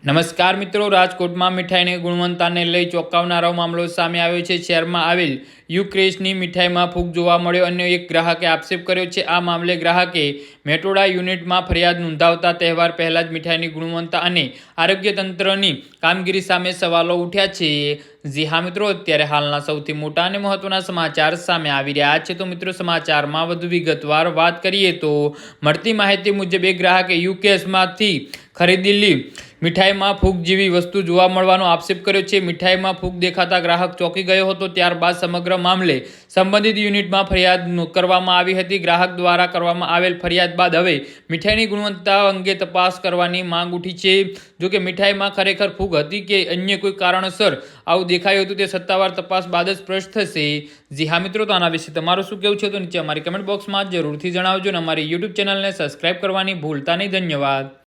નમસ્કાર મિત્રો, રાજકોટમાં મીઠાઈની ગુણવત્તાને લઈ ચોંકાવનારો મામલો સામે આવ્યો છે। શહેરમાં આવેલ યુક્રેશની મીઠાઈમાં ફૂગ જોવા મળ્યો। અન્ય એક ગ્રાહકે આક્ષેપ કર્યો છે। આ મામલે ગ્રાહકે મેટોડા યુનિટમાં ફરિયાદ નોંધાવતા તહેવાર પહેલા જ મીઠાઈની ગુણવત્તા અને આરોગ્ય તંત્રની કામગીરી સામે સવાલો ઉઠ્યા છે। જી હા મિત્રો, અત્યારે હાલના સૌથી મોટા અને મહત્વના સમાચાર સામે આવી રહ્યા છે। તો મિત્રો, સમાચારમાં વધુ વિગતવાર વાત કરીએ તો મળતી માહિતી મુજબ એક ગ્રાહકે યુકેશમાંથી ખરીદેલી મીઠાઈમાં ફૂગ જેવી વસ્તુ જોવા મળવાનો આક્ષેપ કર્યો છે। મીઠાઈમાં ફૂગ દેખાતા ગ્રાહક ચોંકી ગયો હતો। ત્યારબાદ સમગ્ર મામલે સંબંધિત યુનિટમાં ફરિયાદ કરવામાં આવી હતી। ગ્રાહક દ્વારા કરવામાં આવેલ ફરિયાદ બાદ હવે મીઠાઈની ગુણવત્તા અંગે તપાસ કરવાની માંગ ઉઠી છે। જોકે મીઠાઈમાં ખરેખર ફૂગ હતી કે અન્ય કોઈ કારણસર આવું દેખાયું હતું તે સત્તાવાર તપાસ બાદ જ સ્પષ્ટ થશે। જી હા મિત્રો, તો આના વિશે તમારું શું કહેવું છે તો નીચે અમારી કમેન્ટ બોક્સમાં જરૂરથી જણાવજો અને અમારી યુટ્યુબ ચેનલને સબસ્ક્રાઈબ કરવાની ભૂલતા નહીં। ધન્યવાદ।